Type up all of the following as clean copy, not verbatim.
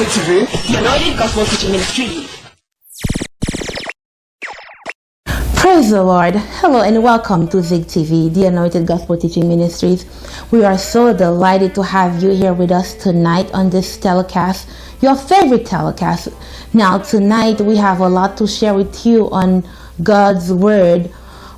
TV, the Anointed Gospel Teaching Ministry. Praise the Lord. Hello and welcome to Zig TV, the Anointed Gospel Teaching Ministries. We are so delighted to have you here with us tonight on this telecast, your favorite telecast. Now tonight we have a lot to share with you on God's Word.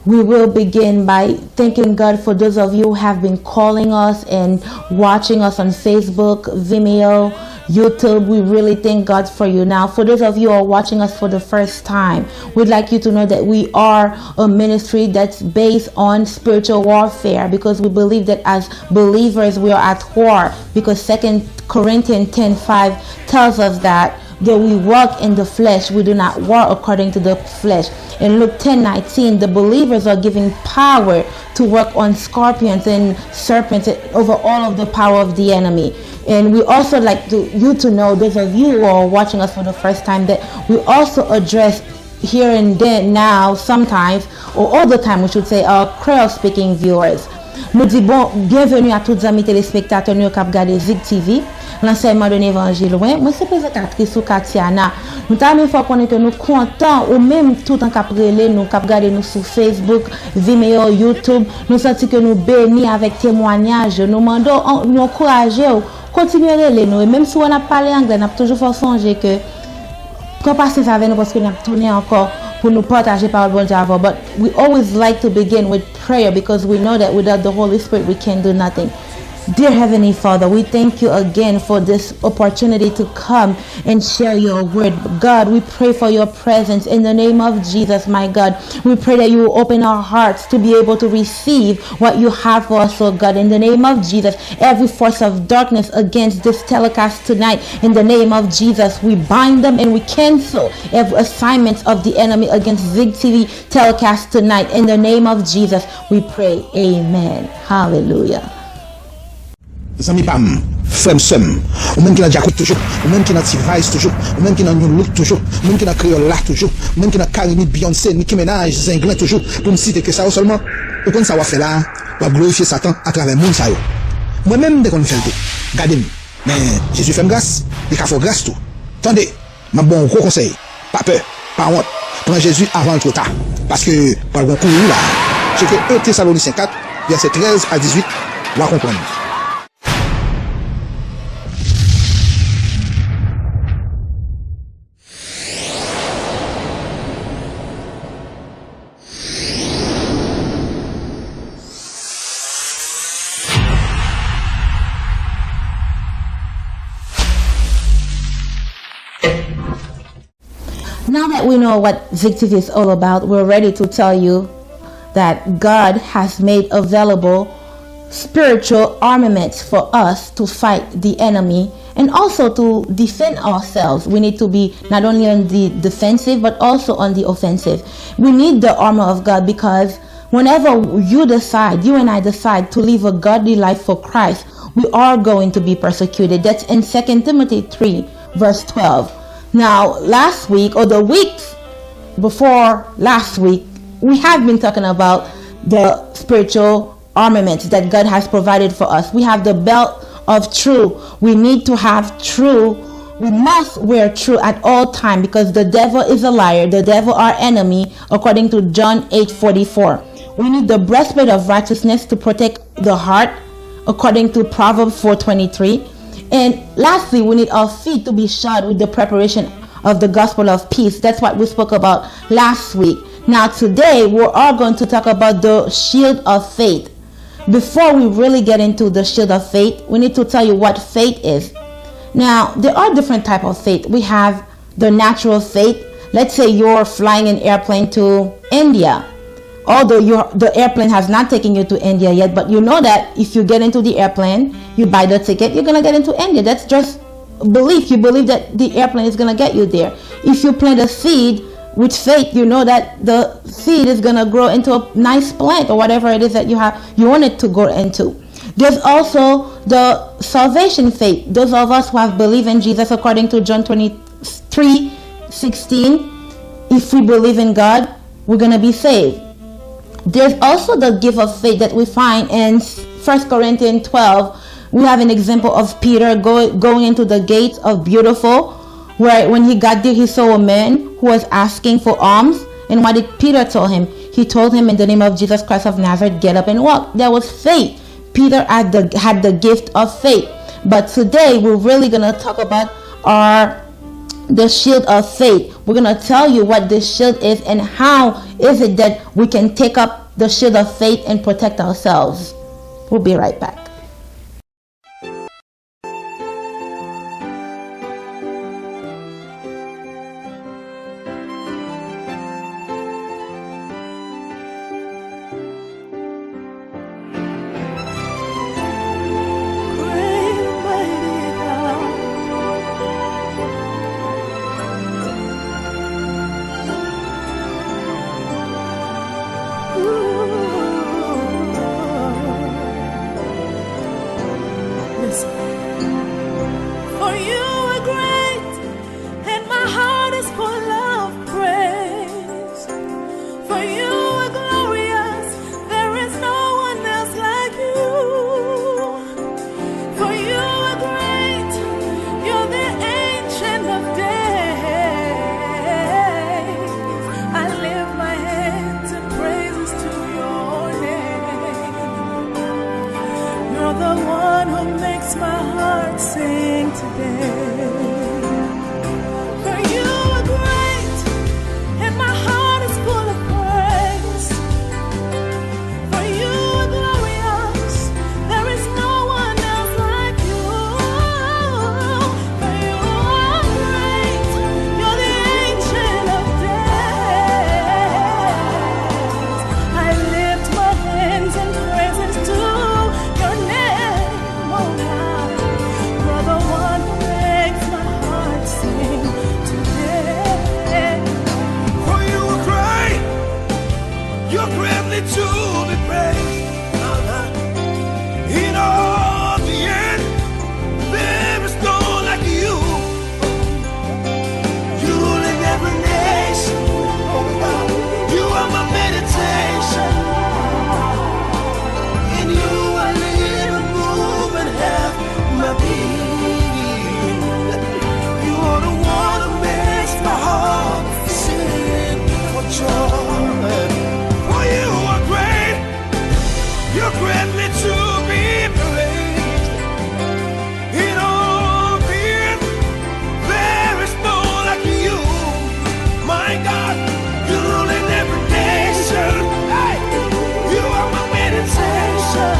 We will begin by thanking God for those of you who have been calling us and watching us on Facebook, Vimeo, YouTube. We really thank God for you. Now, for those of you who are watching us for the first time, we'd like you to know that we are a ministry that's based on spiritual warfare, because we believe that as believers we are at war, because 2 Corinthians 10:5 tells us that though we walk in the flesh, we do not war according to the flesh. In Luke 10:19, the believers are given power to work on scorpions and serpents over all of the power of the enemy. And we also like you to know, those of you who are watching us for the first time, that we also address here and then, now, sometimes, or all the time, we should say, our Creole speaking viewers. Nous disons bon, bienvenue à tous les amis téléspectateurs qui regardent Zig TV, l'enseignement de l'évangile. Moi, c'est présentatrice Katiana. Nous t'avons fait connaître que nous contents, ou même tout en caprélé, nous regarder nous sur Facebook, Vimeo, YouTube. Nous sentons que nous bénis avec témoignages. Nous demandons, nous encourager, continuer les nous. Et même si on a parlé anglais, on a toujours fait songer que quand passer avec nous, parce que nous avons tourné encore pour nous partager par le bon Dieu. But we always like to begin with prayer, because we know that without the Holy Spirit we can do nothing. Dear Heavenly Father, we thank you again for this opportunity to come and share your word. God, we pray for your presence in the name of Jesus, my God. We pray that you will open our hearts to be able to receive what you have for us, oh God, in the name of Jesus. Every force of darkness against this telecast tonight, in the name of Jesus, we bind them and we cancel every assignment of the enemy against Zig TV telecast tonight. In the name of Jesus, we pray. Amen. Hallelujah. Zami pam, frem sem, ou même qui n'a Jakut toujours, ou même qui n'a T-Vice toujours, ou même qui n'a New Look toujours, ou même qui n'a Creole là toujours, ou même qui n'a Karimi, Beyoncé, Nicki Minaj, Zinglin toujours, pour me citer que ça seulement, ou comme ça va faire là, va glorifier Satan à travers monde ça yo. Moi-même dès qu'on fait le tout, gardez-moi. Mais Jésus fait grâce, il a fait grâce tout. Attendez, ma bon gros conseil, pas peur, pas honte, prends Jésus avant le trop tard, parce que par le courir là, c'est que 1 Thessaloniciens 4, verset 13 à 18, on va comprendre. Now that we know what Zig TV is all about, we're ready to tell you that God has made available spiritual armaments for us to fight the enemy and also to defend ourselves. We need to be not only on the defensive but also on the offensive. We need the armor of God, because whenever you and I decide to live a godly life for Christ, we are going to be persecuted. That's in 2 Timothy 3 verse 12. Now, last week, or the weeks before last week, we have been talking about the spiritual armaments that God has provided for us. We have the belt of truth. We need to have truth. We must wear truth at all time, because the devil is a liar. The devil our enemy, according to John 8:44. We need the breastplate of righteousness to protect the heart, according to Proverbs 4:23. And lastly, we need our feet to be shod with the preparation of the gospel of peace. That's what we spoke about last week. Now today, we are going to talk about the shield of faith. Before we really get into the shield of faith, we need to tell you what faith is. Now, there are different types of faith. We have the natural faith. Let's say you're flying an airplane to India. Although the airplane has not taken you to India yet, but you know that if you get into the airplane, you buy the ticket, you're going to get into India. That's just belief. You believe that the airplane is going to get you there. If you plant a seed with faith, you know that the seed is going to grow into a nice plant or whatever it is that you want it to grow into. There's also the salvation faith. Those of us who have believed in Jesus, according to John 23:16, if we believe in God, we're going to be saved. There's also the gift of faith that we find in 1 Corinthians 12 We have an example of Peter going into the gates of Beautiful, where when he got there, he saw a man who was asking for alms. And what did Peter tell him? He told him, in the name of Jesus Christ of Nazareth, get up and walk. That was faith. Peter had the gift of faith. But today, we're really going to talk about the shield of faith. We're going to tell you what this shield is and how is it that we can take up the shield of faith and protect ourselves. We'll be right back. For you are great, and my heart is full of praise. For you are glorious, there is no one else like you. For you are great, you're the ancient of days. I lift my hands in praises to your name. You're the one who makes my heart sing today. For you are great, and my heart is full of praise. For you are glorious, there is no one else like you. For you are great, you're the ancient of days. I lift my hands in praises to your name, oh God. You're the one who makes my heart sing today. For you are great, you're greatly to be praised. In all the earth, there is no one like you. You rule in every nation. You are my meditation. In you I live and move and have my being. You are the one who makes my heart sing for joy. For you are great, you're greatly to be praised. In all the earth, there is no one like you. My God, you rule in every nation. Hey, you are my meditation.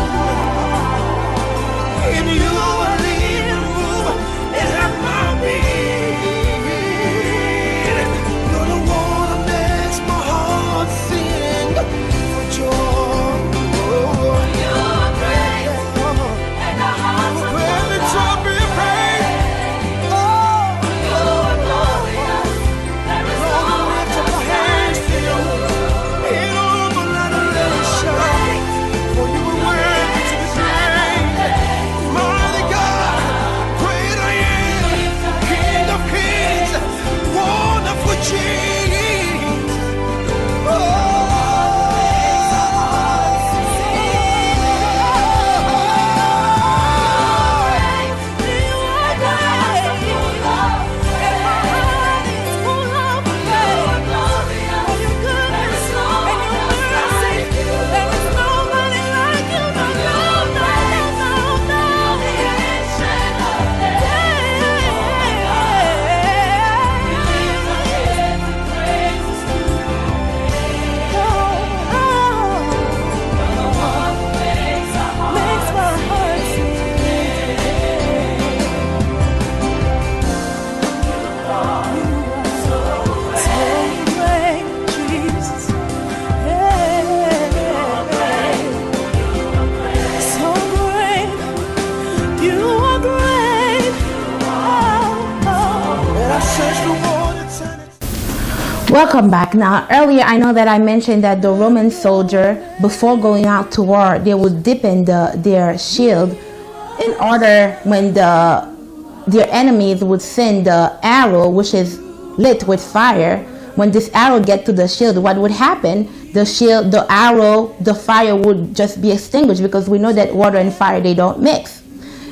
In you I live and move and have my being. You're the one that makes my heart sing for joy. You are great, and our hearts are greatly to be praised. Oh, you are glorious. There is no one else like you. In all my adoration, for you are worthy to be praised. Mighty God, great I am, King of kings, wonderful Jesus. Welcome back. Now, earlier I know that I mentioned that the Roman soldier, before going out to war, they would dip in their shield in order when their enemies would send the arrow, which is lit with fire. When this arrow get to the shield, what would happen? The shield, the arrow, the fire would just be extinguished, because we know that water and fire, they don't mix.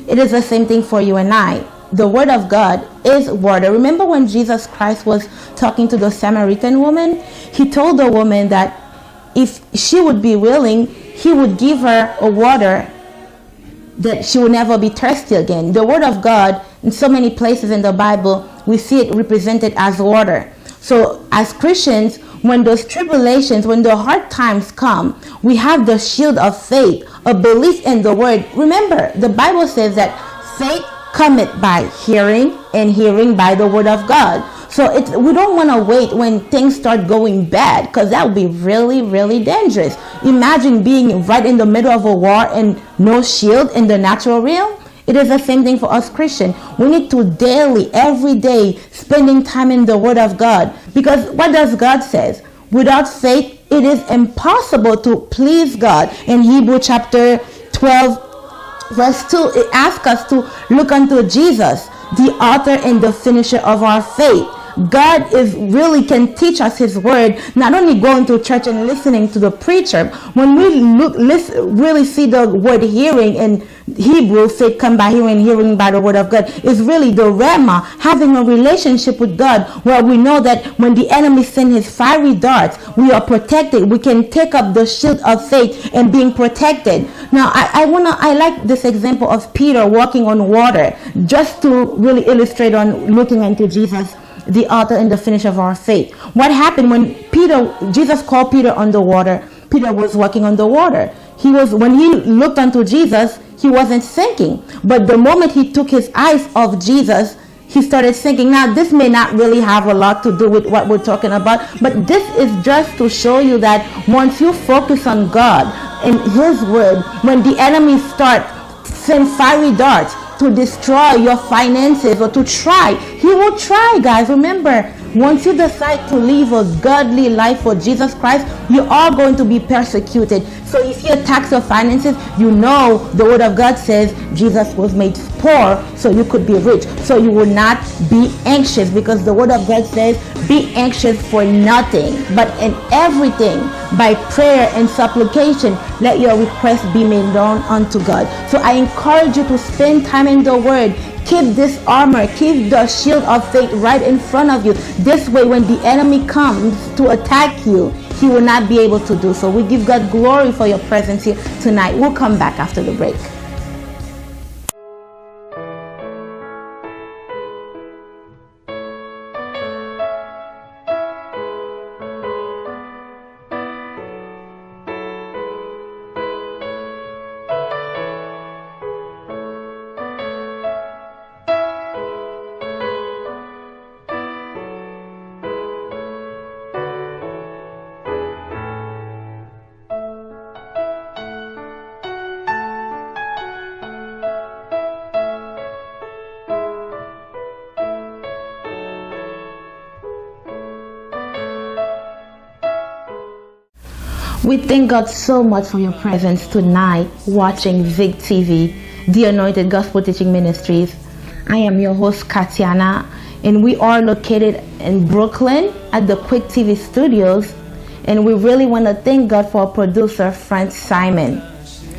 it is the same thing for you and I. The word of God is water. Remember when Jesus Christ was talking to the Samaritan woman? He told the woman that if she would be willing, he would give her a water that she will never be thirsty again. The word of God, in so many places in the Bible, we see it represented as water. So as Christians, when those tribulations, when the hard times come, we have the shield of faith, a belief in the word. Remember, the Bible says that faith cometh by hearing, and hearing by the word of God. So we don't want to wait when things start going bad, because that would be really, really dangerous. Imagine being right in the middle of a war and no shield in the natural realm. It is the same thing for us Christians. We need to daily, every day, spending time in the word of God. Because what does God say? Without faith, it is impossible to please God. In Hebrews chapter 12, verse 2, it asks us to look unto Jesus, the author and the finisher of our faith. God really can teach us his word, not only going to church and listening to the preacher. When we really see the word hearing in Hebrew, faith come by hearing, hearing by the word of God, is really the rhema, having a relationship with God, where we know that when the enemy sends his fiery darts, we are protected. We can take up the shield of faith and being protected. Now, I like this example of Peter walking on water, just to really illustrate on looking into Jesus, the author and the finisher of our faith. What happened when Jesus called Peter on the water? Peter was walking on the water. When he looked unto Jesus, he wasn't sinking. But the moment he took his eyes off Jesus, he started sinking. Now, this may not really have a lot to do with what we're talking about, but this is just to show you that once you focus on God and his word, when the enemy starts send fiery darts to destroy your finances or to try, he will try, guys. Remember, once you decide to live a godly life for Jesus Christ, you are going to be persecuted. So if he attacks your finances, you know the word of God says Jesus was made poor so you could be rich. So you will not be anxious, because the word of God says, be anxious for nothing, but in everything by prayer and supplication, let your request be made known unto God. So I encourage you to spend time in the word. Keep this armor, keep the shield of faith right in front of you. This way, when the enemy comes to attack you, he will not be able to do so. We give God glory for your presence here tonight. We'll come back after the break. We thank God so much for your presence tonight watching Zig TV, the Anointed Gospel Teaching Ministries. I am your host, Katiana, and we are located in Brooklyn at the Quick TV Studios, and we really want to thank God for our producer, Frank Simon.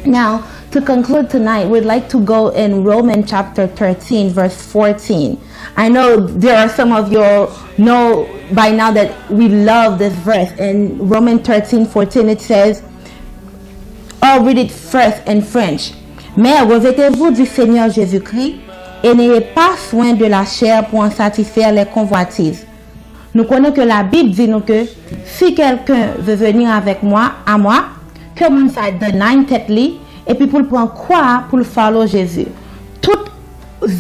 Now, to conclude tonight, we'd like to go in Romans chapter 13, verse 14. I know there are some of you know by now that we love this verse. In Romans 13:14, it says, I'll read it first in French. Mais revêtez-vous du Seigneur Jésus-Christ et n'ayez pas soin de la chair pour en satisfaire les convoitises. Nous connaissons que la Bible dit nous que si quelqu'un veut venir avec moi, à moi, que mon ça donne une tête li, et puis pour le prendre quoi pour le follow Jésus. Toute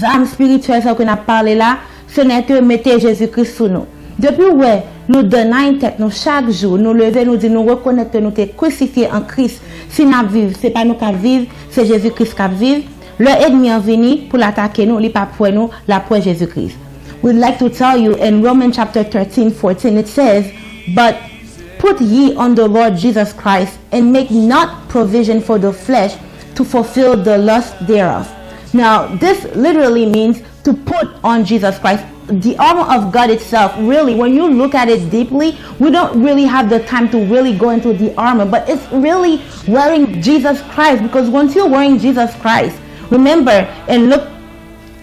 âme spirituelle qu'on a parlé là, ce n'est que mettez Jésus-Christ sous nous. Depuis ouais, nous donnons une tête, nous chaque jour, nous lever, nous dire, nous reconnaître que nous sommes crucifiés en Christ. Si nous vivons, ce n'est pas nous qui vivons, c'est Jésus-Christ qui vit. Le ennemi est venu pour l'attaquer nous, il n'est pas pour nous, la pour Jésus-Christ. We'd like to tell you in Romans chapter 13:14, it says, But put ye on the Lord Jesus Christ, and make not provision for the flesh to fulfill the lust thereof. Now, this literally means to put on Jesus Christ. The armor of God itself, really, when you look at it deeply, we don't really have the time to really go into the armor, but it's really wearing Jesus Christ, because once you're wearing Jesus Christ, Remember, and look,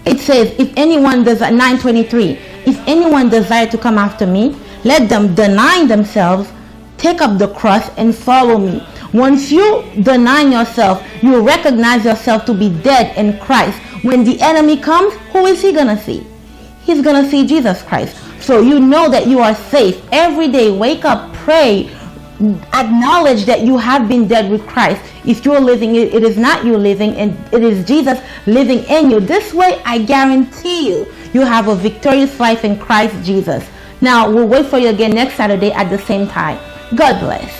it says, if anyone does 9:23, if anyone desire to come after me, let them deny themselves, take up the cross and follow me. Once you deny yourself, you recognize yourself to be dead in Christ. When the enemy comes, who is he gonna see? He's gonna see Jesus Christ. So you know that you are safe. Every day, wake up, pray, acknowledge that you have been dead with Christ. If you're living, it is not you living, and it is Jesus living in you. This way, I guarantee you, you have a victorious life in Christ Jesus. Now, we'll wait for you again next Saturday at the same time. God bless.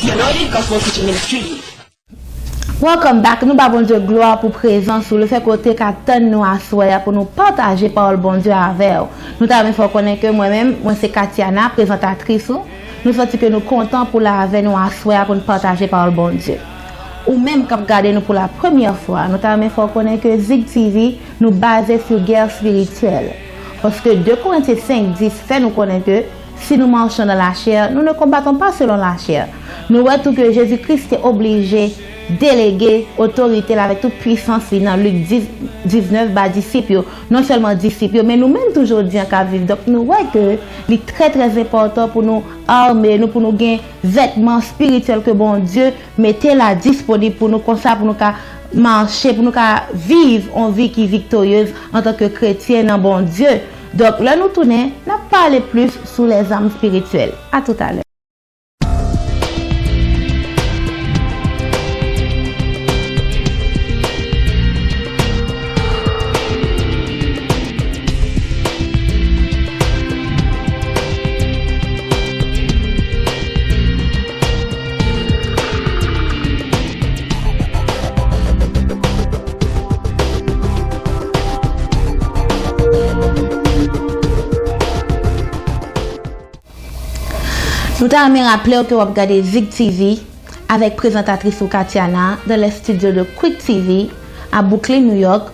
The Anointed Gospel Teaching Ministry. Welcome back. Nous avons Dieu gloire pour présence sur le fait que tu as nous asseoir pour nous partager parole bon Dieu avec vous. Nous avons fait connaître que moi-même, moi c'est Katiana, présentatrice. Nous sommes que nous contents pour la avec nous asseoir pour nous partager parole bon Dieu. Ou même quand regardez nous pour la première fois, nous avons fait connaître que Zig TV nous basé sur guerre spirituelle. Parce que 2 Corinthiens 5:10 fait nous connaître que si nous marchons dans la chair, nous ne combattons pas selon la chair. Nous voyons tout que Jésus-Christ est obligé de déléguer autorité avec toute puissance dans Luc 19, disciples, non seulement disciples, mais nous-mêmes toujours bien qu'à vivre. Donc nous voyons que c'est très très important pour nous armer, pour nous gagner vêtements spirituels que bon Dieu mettait là disponible pour nous, comme ça pour nous marcher, pour nous vivre une vie qui est victorieuse en tant que chrétien dans bon Dieu. Donc là nous tournons, on va parler plus sur les armes spirituelles. À tout à l'heure. Nous t'avons rappelé que vous regardez Zig TV avec présentatrice Katiana dans les studios de Quick TV à Brooklyn, New York,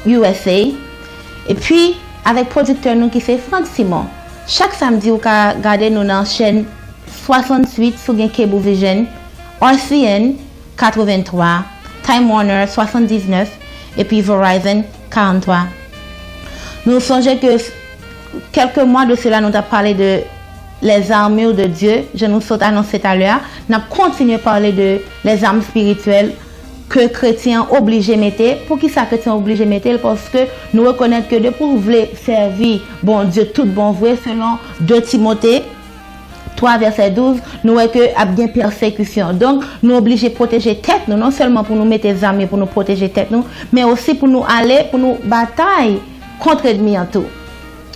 USA. Et puis, avec producteur nous qui c'est Frank Simon. Chaque samedi, vous regardez nous dans la chaîne 68 sur Cable Vision, RCN 83, Time Warner 79 et puis Verizon 43. Nous songeons que quelques mois de cela, nous avons parlé de les armures de Dieu. Je nous ai annoncé tout à l'heure. Nous avons continué à parler de les armes spirituelles que chrétiens obligés mettre. Pour qui ça chrétiens obligés mettre? Parce que nous reconnaissons que pour vouloir servir bon Dieu tout bon vrai selon 2 Timothée 3 verset 12, nous voyons que a bien persécution. Donc nous obligés de protéger tête nous, non seulement pour nous mettre des armes pour nous protéger tête nous, mais aussi pour nous aller pour nous bataille contre l'ennemi en tout.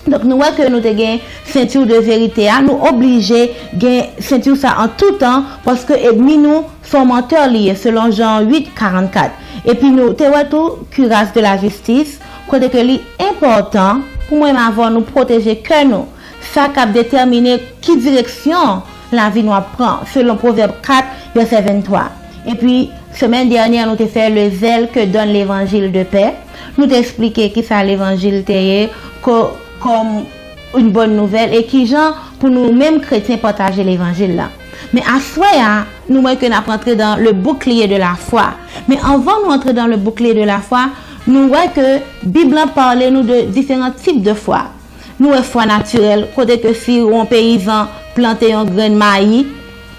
Donc nous voyons que nous avons ceinture de vérité, nous obligés de ceinture ça en tout temps parce que l'ennemi nous sont menteurs liés selon Jean 8, 44. Et puis nous avons tout cuirasse de la justice, côté que c'est important pour moi avoir nous protéger que nous. Ça cap déterminer qui direction la vie nous prend selon Proverbe 4 verset 23. Et puis semaine dernière nous avons fait le zèle que donne l'évangile de paix. Nous avons expliqué qui ça l'évangile est comme une bonne nouvelle et qui genre pour nous mêmes chrétiens partager l'évangile là. Mais à soi, nous voyons que nous rentrons dans le bouclier de la foi. Mais avant de rentrer dans le bouclier de la foi, nous voyons que la Bible parle nous de différents types de foi. Nous avons foi naturelle, côté que si un paysan plante un grain de maïs,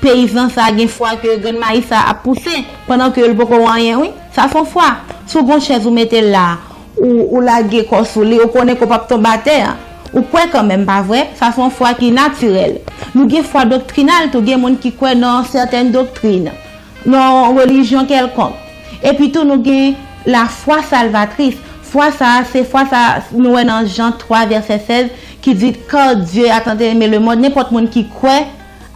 paysan ça a une foi que le grain de maïs ça a poussé pendant que le beaucoup rien, oui, ça son foi. Sous une chaise vous mettez là ou la gué consolé ou connaît qu'on pas tomber à terre ou quoi quand même pas vrai, ça son foi qui est naturelle. Nous avons foi doctrinale, tout gen monde qui croit dans certaines doctrines, dans religion quelconque. Et puis tout nous avons la foi salvatrice. foi ça, nous dans Jean 3, verset 16, qui dit quand Dieu a tant aimé le monde, n'importe monde qui croit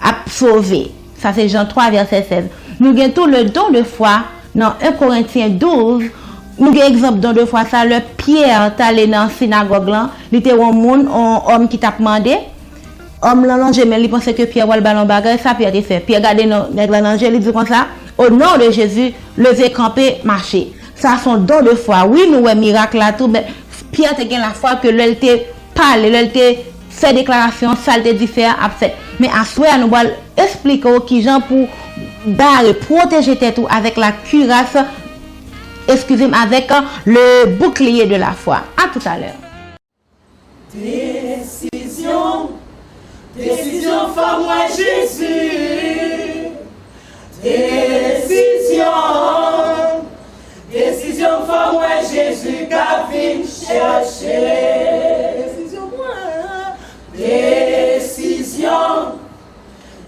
a sauvé. Ça c'est Jean 3, verset 16. Nous avons tout le don de foi dans 1 Corinthiens 12. Nous avons exemple don de foi ça, le Pierre est allé dans la synagogue là, il était un homme qui t'a demandé. Homme l'ange mais il pensait que Pierre va le ballon bagage, ça Pierre a fait. Pierre regardait l'ange, il dit comme ça, au nom de Jésus, levez camper, marcher. Ça son don de foi. Oui, nous avons miracle là tout, mais Pierre a la foi que l'elle était parlé, l'elle était fait déclaration, ça le dit faire a fait. Mais à soir nous allons expliquer qui gens pour barrer, protéger tête avec la cuirasse, excusez-moi, avec le bouclier de la foi. À tout à l'heure. Décision, fais-moi Jésus. Décision, fais-moi Jésus, qu'a vient chercher.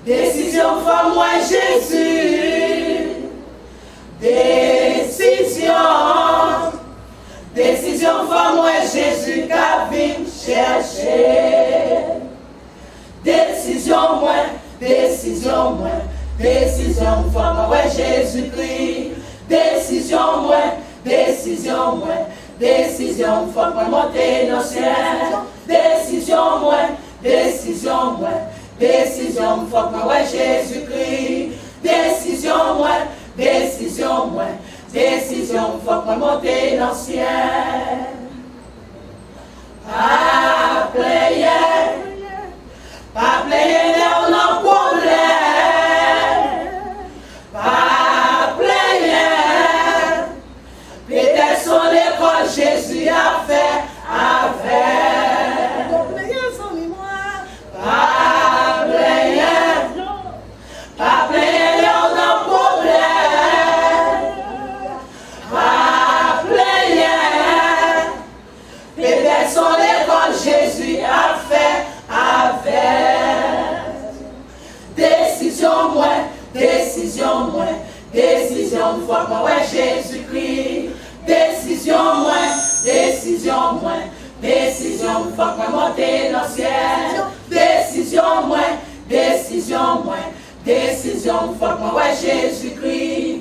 Décision, fais-moi Jésus. Décision, fais-moi Jésus, qu'a vient chercher. Décision, fais-moi Jésus-Christ. Décision, fais-moi monter dans le ciel. Décision, fais-moi Jésus-Christ. Décision, fais-moi monter dans le ciel. Pas player, on a problème. Pas player. Peut-être son école Jésus a fait avec. Pas player, on a problème. Pas player. Peut-être son école Jésus a fait avec. Décision, faut que Jésus-Christ. Décision, faut que monter dans le ciel. Décision, faut que Jésus-Christ.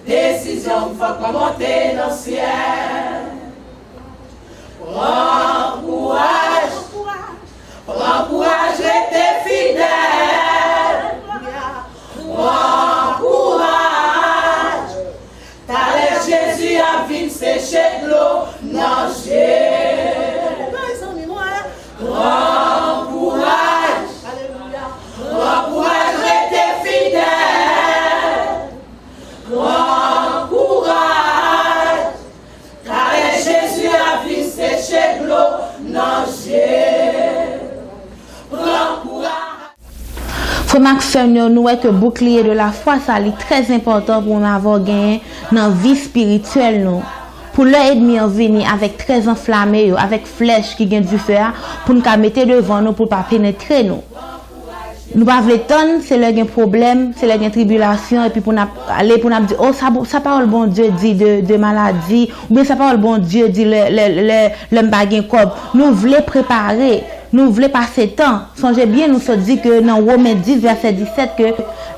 Décision, faut que monter dans le ciel. Prends courage, restez fidèle. Prends courage. T'as Jésus a vu sécher de l'eau nager. Prends courage. Restez fidèle. Prends courage. Car Jésus a vu sécher de l'eau nager. Frère Maxime, nous voyons que le bouclier de la foi, ça est très important pour nous avoir gagné dans la vie spirituelle. Nous. Pour l'ennemi venir avec très enflammé, avec flèche qui vient du feu, pour nous mettre devant nous, pour ne pas pénétrer nous. Nous ne pouvons pas attendre, c'est là qu'il y a un problème, c'est là qu'il y a une tribulation, et puis pour nous aller pour nous dire, oh, ça parole bon Dieu dit de maladie, ou bien ça parole bon Dieu dit le bagin comme. Nous voulons préparer. Nous voulons passer temps. Songez bien, nous sommes dit que dans Romains 10, verset 17, que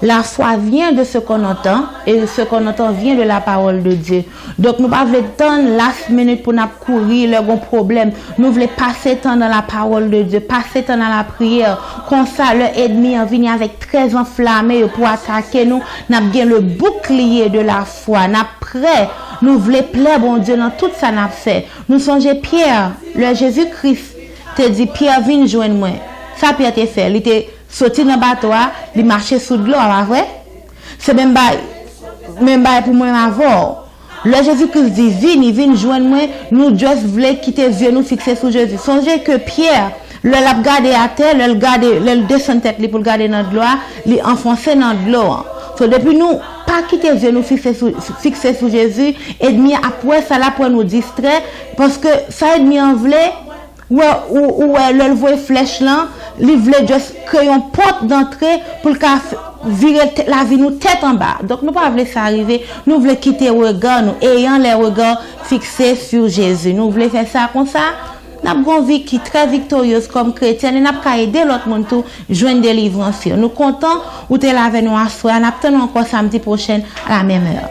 la foi vient de ce qu'on entend, et ce qu'on entend vient de la parole de Dieu. Donc, nous ne pouvons pas attendre last minute pour nous courir, le bon problème. Nous voulons passer temps dans la parole de Dieu, passer temps dans la prière. Comme ça, l'ennemi vient avec très enflammé pour attaquer nous. Nous avons le bouclier de la foi. Nous prêt. Nous voulons plaire, bon Dieu, dans tout ça nous fait. Nous songeons Pierre, le Jésus-Christ. Te dit Pierre vient joindre moi. Ça Pierre te fait, il était sorti dans le bateau, il marchait sous de l'eau, vrai? C'est même pas pour moi avant. Le Jésus-Christ dit viens joindre moi, nous juste voulons quitter les yeux nous fixer sur Jésus. Songez que Pierre, le l'a gardé à terre, le descend tête pour le garder dans de l'eau, il enfoncé dans de l'eau. So, depuis nous pas quitter les yeux nous fixer sur Jésus, ennemi après ça là pour nous distraire parce que ça ennemi en voulait. Ou le voie flèche là, li vle juste créer une porte d'entrée pour le virer la vie nous tête en bas. Donc nous pas voulons ça arriver, nous voulons quitter le regard nous ayant les regards fixés sur Jésus. Nous voulons faire ça comme ça. Nous avons une vie qui est très victorieuse comme chrétien et nous avons aider l'autre monde tout joindre délivrance. Nous comptons ou t'es là avec nous à soir. Nous attendons encore samedi prochain à la même heure.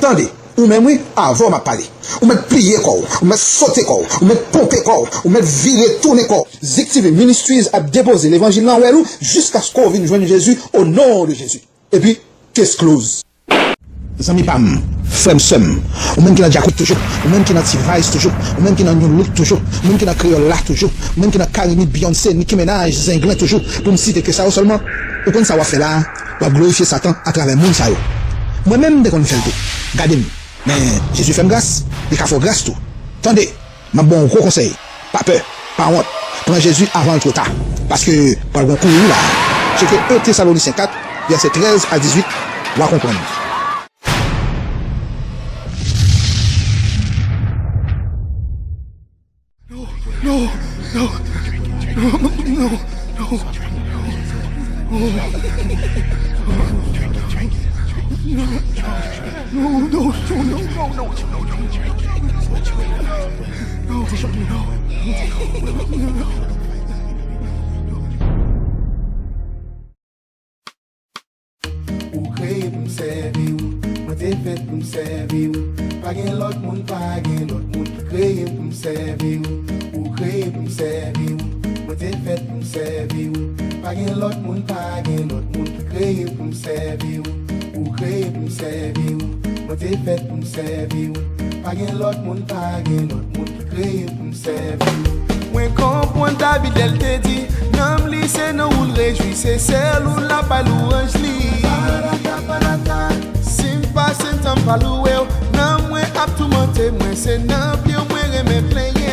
Attendez, ou même oui, avant m'a parlé. Ou mettre plier quoi, ou mettre sauter quoi, ou mettre pomper quoi, ou mettre virer tourner quoi. Zik TV Ministries a déposé l'évangile là où jusqu'à ce qu'on vienne joindre Jésus au nom de Jésus. Et puis, qu'est-ce close? Zami pam, frère sem, ou même qui n'a déjà toujours, ou même qui n'a T-Vice toujours, ou même qui n'a New Look toujours, ou même qui n'a Créole là toujours, ou même qui n'a Karimi Beyoncé, Nicki Minaj, Zinglin toujours, pour me citer que ça seulement. Ou quand ça va faire là, on va glorifier Satan à travers le monde ça. Moi-même, dès qu'on fait le tout, regardez-moi. Mais Jésus fait grâce, il a fait grâce tout. Attendez, ma bon gros conseil, pas peur, pas honte, prends Jésus avant le trop tard. Parce que, par le bon coup, là, c'est que 1 Thessaloniciens 4, verset 13 à 18, on va comprendre. Ou kreye pou m'servi ou, mwen te fet pou m'servi ou. Pa gen lot moun, pa gen lot moun ki kreye pou m'servi ou. Ou kreye pou m'servi ou, mwen te fet pou m'servi ou. Pa gen lot moun, pa gen lot moun ki kreye pou m'servi ou. Ou kreye pou m'servi ou, mwen te fet pou m'servi ou. Pa gen lot moun, pa gen lot moun ki kreye pou m'servi ou. Mwen kompon David el te di, nam li se nan ou l'rejwi, se sel ou la pa louange li. Sim pa sen tam pa louwe ou, nan mwen ap tou monte, mwen se nan pi ou mwen reme plenye.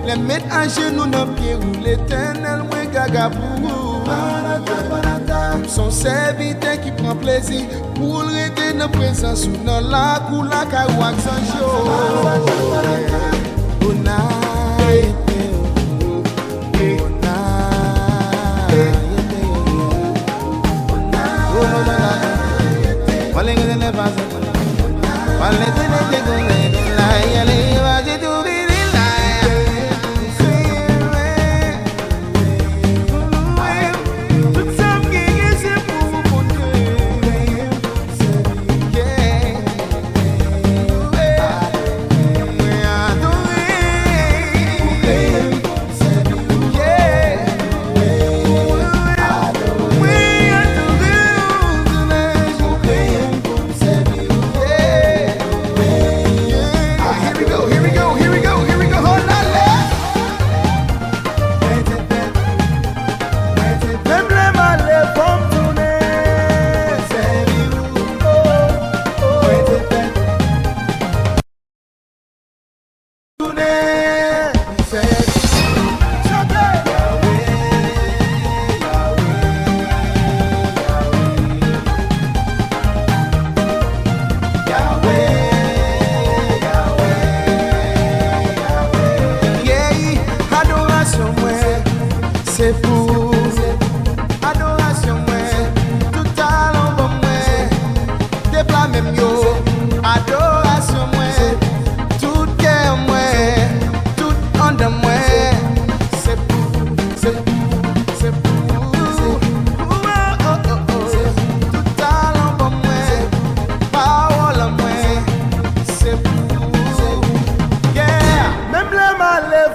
Les mettre à genoux dans pied ou l'éternel mwen gaga pour son serviteur qui prend plaisir pour rester dans présence ou dans la cour la carouac sans jour.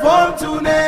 from today.